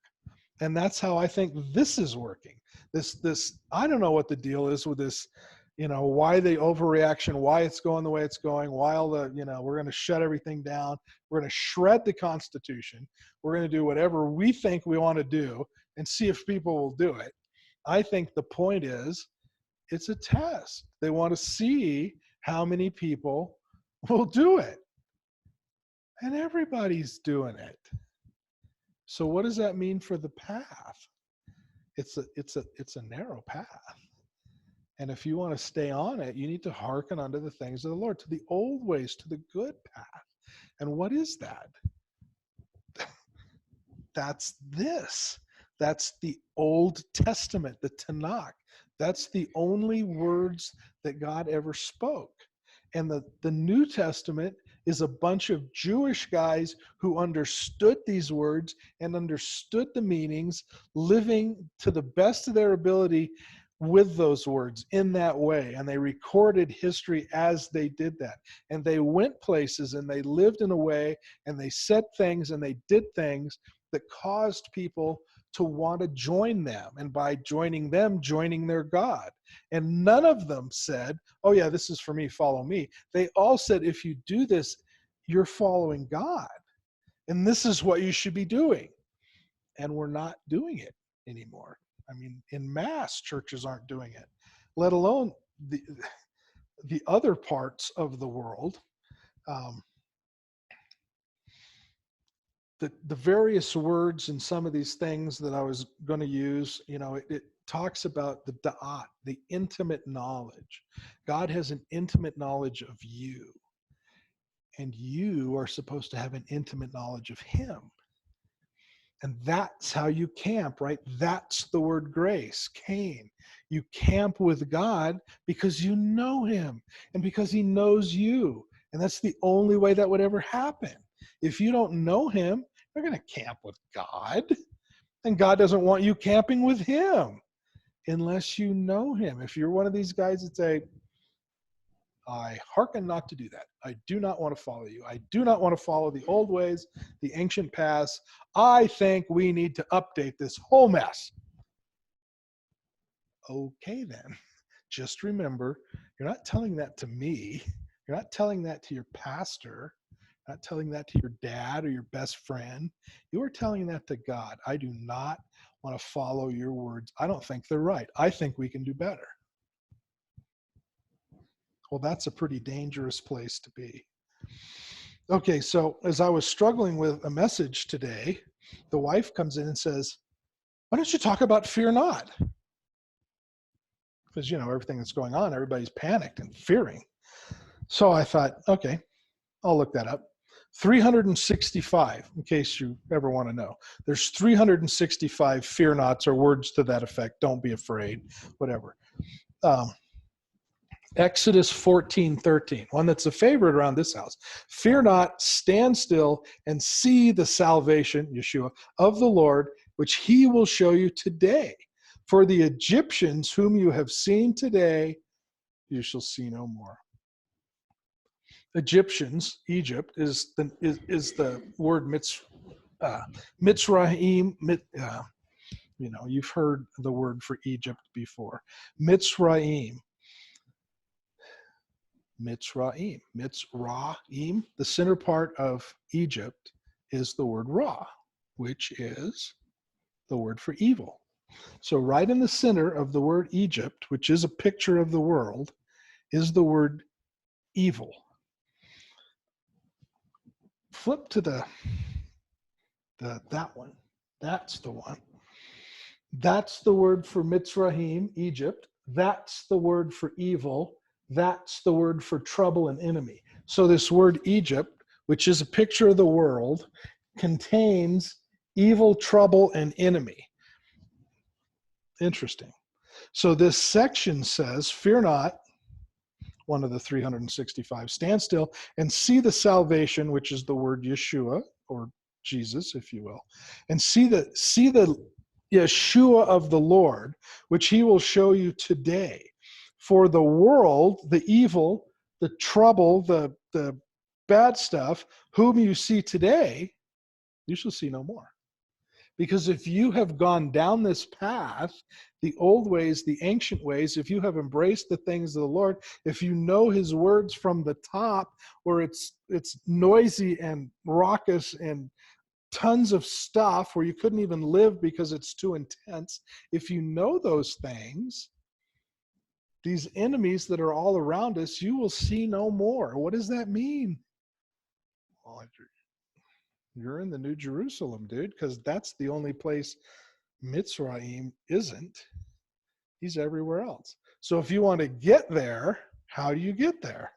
And that's how I think this is working. This I don't know what the deal is with this, why the overreaction, why it's going the way it's going, why all the, we're going to shut everything down. We're going to shred the Constitution. We're going to do whatever we think we want to do and see if people will do it. I think the point is, it's a test. They want to see how many people will do it. And everybody's doing it. So what does that mean for the path? It's a narrow path. And if you want to stay on it, you need to hearken unto the things of the Lord, to the old ways, to the good path. And what is that? That's this. That's the Old Testament, the Tanakh. That's the only words that God ever spoke. And the New Testament is a bunch of Jewish guys who understood these words and understood the meanings, living to the best of their ability with those words in that way. And they recorded history as they did that. And they went places and they lived in a way and they said things and they did things that caused people to want to join them, and by joining them, joining their God. And none of them said, oh yeah, this is for me, follow me. They all said, if you do this, you're following God. And this is what you should be doing. And we're not doing it anymore. I mean, in mass, churches aren't doing it, let alone the other parts of the world. The various words in some of these things that I was going to use, it talks about the da'at, the intimate knowledge. God has an intimate knowledge of you, and you are supposed to have an intimate knowledge of him. And that's how you camp, right? That's the word grace, Cain. You camp with God because you know him and because he knows you. And that's the only way that would ever happen. If you don't know him, you're going to camp with God. And God doesn't want you camping with him unless you know him. If you're one of these guys that say, I hearken not to do that. I do not want to follow you. I do not want to follow the old ways, the ancient paths. I think we need to update this whole mess. Okay, then. Just remember, you're not telling that to me. You're not telling that to your pastor. You're not telling that to your dad or your best friend. You are telling that to God. I do not want to follow your words. I don't think they're right. I think we can do better. Well, that's a pretty dangerous place to be. Okay, so as I was struggling with a message today, the wife comes in and says, why don't you talk about fear not? Because, everything that's going on, everybody's panicked and fearing. So I thought, okay, I'll look that up. 365, in case you ever want to know. There's 365 fear nots or words to that effect. Don't be afraid, whatever. Exodus 14:13, one that's a favorite around this house. Fear not, stand still, and see the salvation, Yeshua, of the Lord, which he will show you today. For the Egyptians whom you have seen today, you shall see no more. Egyptians, Egypt, is the word Mitzrayim. You've heard the word for Egypt before. Mitzrayim. Mitzrayim. Mitzrayim, the center part of Egypt, is the word Ra, which is the word for evil. So right in the center of the word Egypt, which is a picture of the world, is the word evil. flip to that one. That's the one. That's the word for Mitzrayim, Egypt. That's the word for evil. That's the word for trouble and enemy. So this word Egypt, which is a picture of the world, contains evil, trouble, and enemy. Interesting. So this section says, fear not, one of the 365, stand still and see the salvation, which is the word Yeshua, or Jesus, if you will, and see the Yeshua of the Lord, which he will show you today. For the world, the evil, the trouble, the bad stuff, whom you see today, you shall see no more. Because if you have gone down this path, the old ways, the ancient ways, if you have embraced the things of the Lord, if you know his words from the top, where it's noisy and raucous and tons of stuff where you couldn't even live because it's too intense, if you know those things, these enemies that are all around us, you will see no more. What does that mean? Well, you're in the New Jerusalem, dude, because that's the only place Mitzrayim isn't. He's everywhere else. So if you want to get there, how do you get there?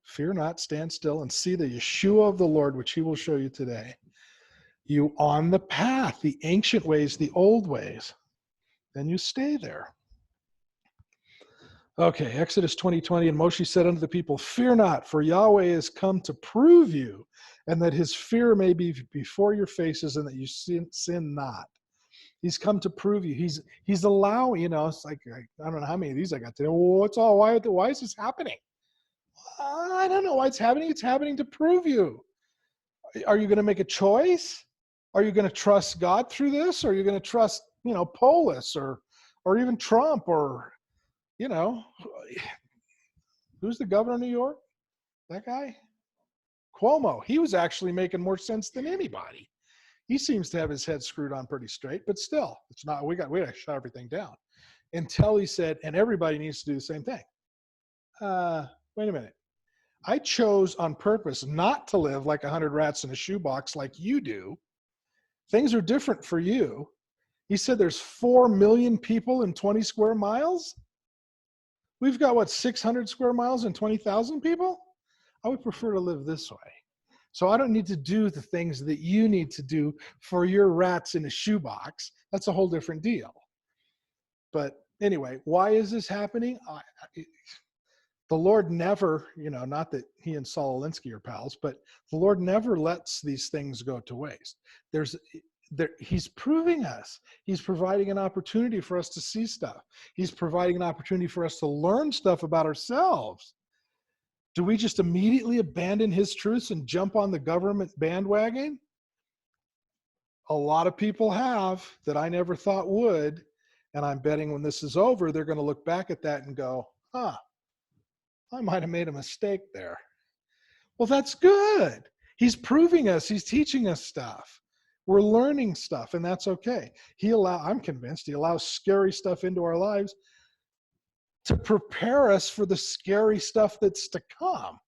Fear not, stand still, and see the Yeshua of the Lord, which he will show you today. You on the path, the ancient ways, the old ways, then you stay there. Okay, Exodus 20:20, and Moshe said unto the people, fear not, for Yahweh is come to prove you, and that his fear may be before your faces, and that you sin not. He's come to prove you. He's allowing, it's like, I don't know how many of these I got today. Well, why is this happening? I don't know why it's happening. It's happening to prove you. Are you going to make a choice? Are you going to trust God through this? Or are you going to trust, Polis or even Trump or, who's the governor of New York? That guy? Cuomo. He was actually making more sense than anybody. He seems to have his head screwed on pretty straight, but still, it's not, we got to shut everything down. Until he said, and everybody needs to do the same thing. Wait a minute. I chose on purpose not to live like 100 rats in a shoebox like you do. Things are different for you. He said there's 4 million people in 20 square miles. We've got, 600 square miles and 20,000 people? I would prefer to live this way. So I don't need to do the things that you need to do for your rats in a shoebox. That's a whole different deal. But anyway, why is this happening? The Lord never, not that he and Saul Alinsky are pals, but the Lord never lets these things go to waste. He's proving us. He's providing an opportunity for us to see stuff. He's providing an opportunity for us to learn stuff about ourselves. Do we just immediately abandon his truths and jump on the government bandwagon? A lot of people have that I never thought would. And I'm betting when this is over, they're going to look back at that and go, I might have made a mistake there. Well, that's good. He's proving us. He's teaching us stuff. We're learning stuff, and that's okay. I'm convinced he allows scary stuff into our lives to prepare us for the scary stuff that's to come.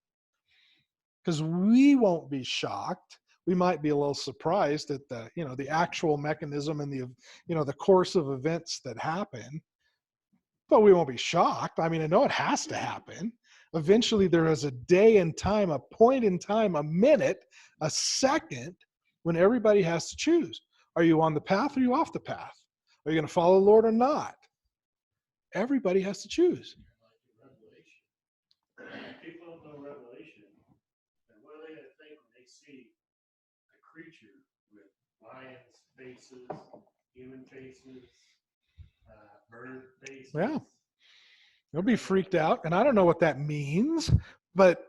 Because we won't be shocked. We might be a little surprised at the actual mechanism and the course of events that happen, but we won't be shocked. I mean, I know it has to happen. Eventually there is a day and time, a point in time, a minute, a second when everybody has to choose. Are you on the path or are you off the path? Are you going to follow the Lord or not? Everybody has to choose. People don't know Revelation. And what are they going to think when they see a creature with lions' faces, human faces, bird faces? Yeah. They'll be freaked out. And I don't know what that means, but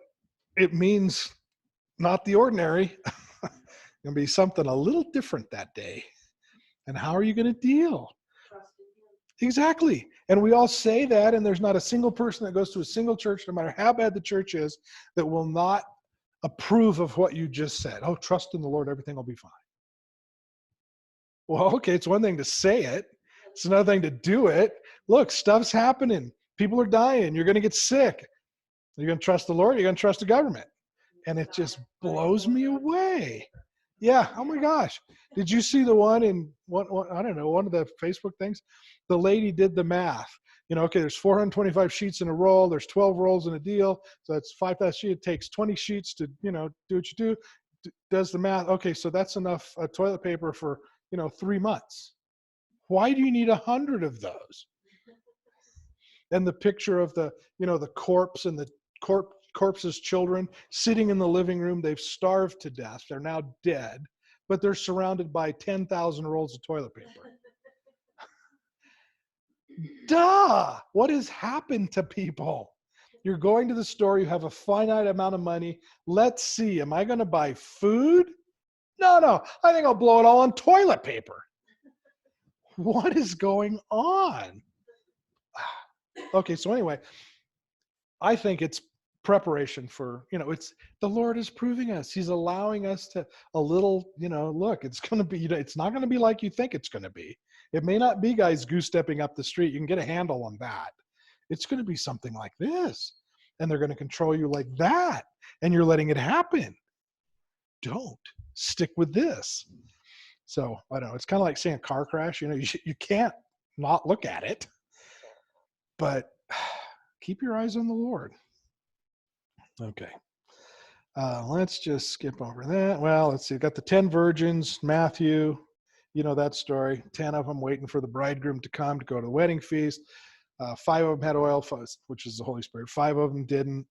it means not the ordinary. It's going to be something a little different that day. And how are you going to deal? Exactly. And we all say that, and there's not a single person that goes to a single church, no matter how bad the church is, that will not approve of what you just said. Oh, trust in the Lord, everything will be fine. Well, okay, it's one thing to say it. It's another thing to do it. Look, stuff's happening. People are dying. You're going to get sick. You're going to trust the Lord. You're going to trust the government. And it just blows me away. Yeah. Oh my gosh. Did you see the one in I don't know, one of the Facebook things? The lady did the math. Okay, there's 425 sheets in a roll. There's 12 rolls in a deal. So that's 5,000 sheets. It takes 20 sheets to, do what you do. Does the math. Okay, so that's enough toilet paper for, 3 months. Why do you need 100 of those? And the picture of the corpse and the corpse's children sitting in the living room. They've starved to death. They're now dead, but they're surrounded by 10,000 rolls of toilet paper. Duh! What has happened to people? You're going to the store. You have a finite amount of money. Let's see. Am I going to buy food? No. I think I'll blow it all on toilet paper. What is going on? Okay, so anyway, I think it's preparation for, it's the Lord is proving us. He's allowing us to a little, look, it's going to be, it's not going to be like you think it's going to be. It may not be guys goose stepping up the street. You can get a handle on that. It's going to be something like this. And they're going to control you like that. And you're letting it happen. Don't stick with this. So I don't know. It's kind of like seeing a car crash. You can't not look at it. But keep your eyes on the Lord. Okay. Let's just skip over that. Well, let's see. Got the 10 virgins, Matthew. You know that story. 10 of them waiting for the bridegroom to come to go to the wedding feast. 5 of them had oil, which is the Holy Spirit. 5 of them didn't.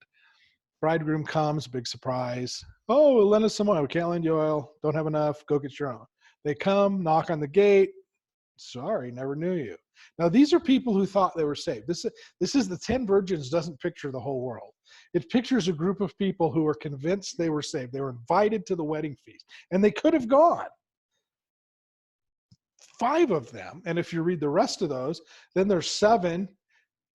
Bridegroom comes, big surprise. Oh, lend us some oil. We can't lend you oil. Don't have enough. Go get your own. They come, knock on the gate. Sorry, never knew you. Now, these are people who thought they were saved. This is the 10 virgins doesn't picture the whole world. It pictures a group of people who were convinced they were saved. They were invited to the wedding feast, and they could have gone. 5 of them, and if you read the rest of those, then there's 7.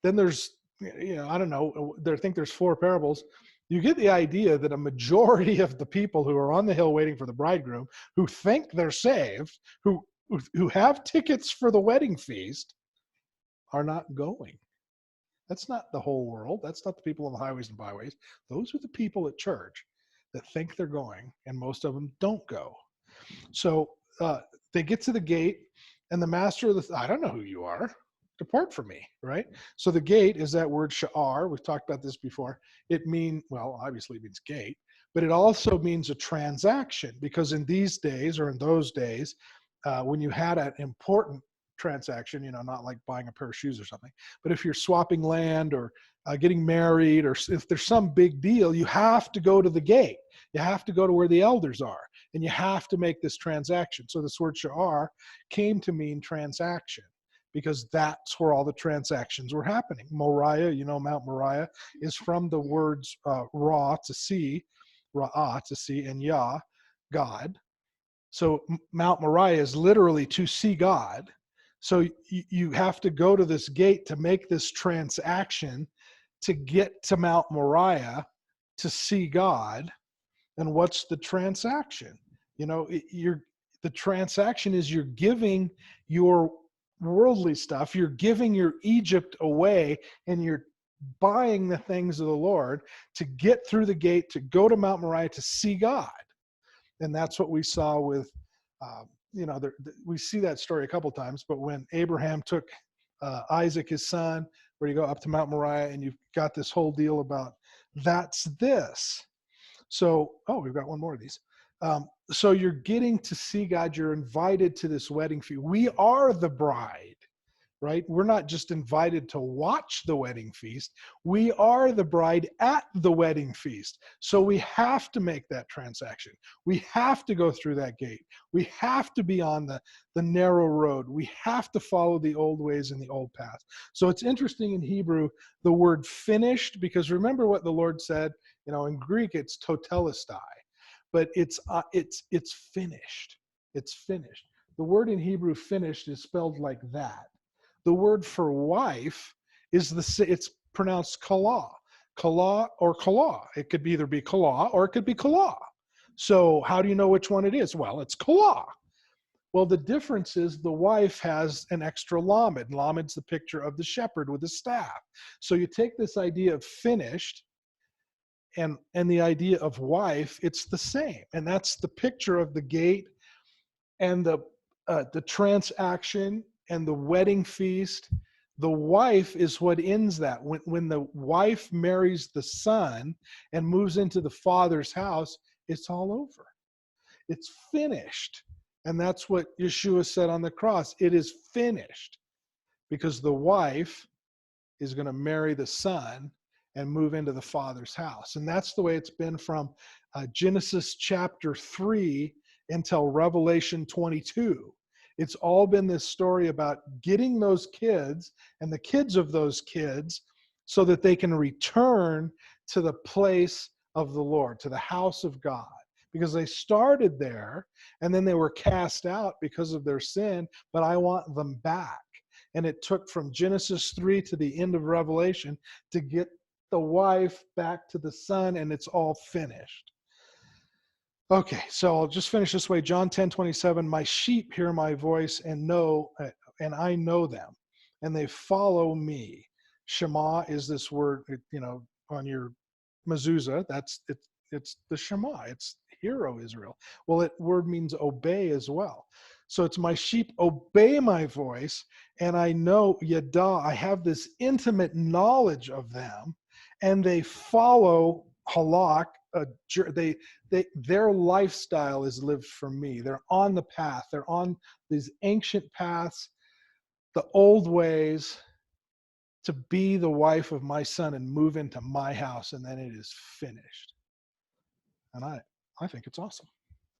Then there's, I don't know, I think there's 4 parables. You get the idea that a majority of the people who are on the hill waiting for the bridegroom, who think they're saved, who have tickets for the wedding feast, are not going. That's not the whole world. That's not the people on the highways and byways. Those are the people at church that think they're going, and most of them don't go. So they get to the gate, and the master of I don't know who you are. Depart from me, right? So the gate is that word sha'ar. We've talked about this before. Obviously it means gate, but it also means a transaction, because in these days, or in those days, when you had an important transaction, not like buying a pair of shoes or something, but if you're swapping land or getting married, or if there's some big deal, you have to go to the gate. You have to go to where the elders are, and you have to make this transaction. So this word sha'ar came to mean transaction, because that's where all the transactions were happening. Moriah, Mount Moriah is from the words ra, to see, ra'ah, to see, and Yah, God. So Mount Moriah is literally to see God. So you have to go to this gate to make this transaction to get to Mount Moriah to see God. And what's the transaction? The transaction is you're giving your worldly stuff, you're giving your Egypt away, and you're buying the things of the Lord to get through the gate, to go to Mount Moriah to see God. And that's what we saw with, we see that story a couple times, but when Abraham took Isaac, his son, where you go up to Mount Moriah, and you've got this whole deal about that's this. So, we've got one more of these. So you're getting to see God. You're invited to this wedding feast. We are the bride, right? We're not just invited to watch the wedding feast. We are the bride at the wedding feast. So we have to make that transaction. We have to go through that gate. We have to be on the narrow road. We have to follow the old ways and the old path. So it's interesting in Hebrew, the word finished, because remember what the Lord said, in Greek, it's totelestai. But it's finished. It's finished. The word in Hebrew finished is spelled like that. The word for wife it's pronounced kala. Kala or kala. It could either be kala or it could be kala. So how do you know which one it is? Well, it's kala. Well, the difference is the wife has an extra lamed. Lamed's the picture of the shepherd with the staff. So you take this idea of finished, and the idea of wife, it's the same. And that's the picture of the gate and the transaction and the wedding feast. The wife is what ends that. When the wife marries the son and moves into the father's house, it's all over. It's finished. And that's what Yeshua said on the cross. It is finished. Because the wife is going to marry the son and move into the father's house. And that's the way it's been from Genesis chapter 3 until Revelation 22. It's all been this story about getting those kids and the kids of those kids so that they can return to the place of the Lord, to the house of God. Because they started there and then they were cast out because of their sin, but I want them back. And it took from Genesis 3 to the end of Revelation to get the wife back to the son, and it's all finished. Okay, so I'll just finish this way. John 10:27, my sheep hear my voice and I know them, and they follow me. Shema is this word, on your mezuzah. It's the Shema. It's hear, O Israel. Well, it word means obey as well. So it's my sheep obey my voice, and I know yada. I have this intimate knowledge of them, and they follow halak. Their lifestyle is lived for me. They're on the path. They're on these ancient paths, the old ways, to be the wife of my son and move into my house, and then it is finished. And I think it's awesome.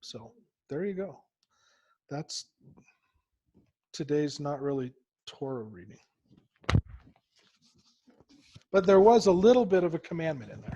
So there you go. That's today's not really Torah reading. But there was a little bit of a commandment in there.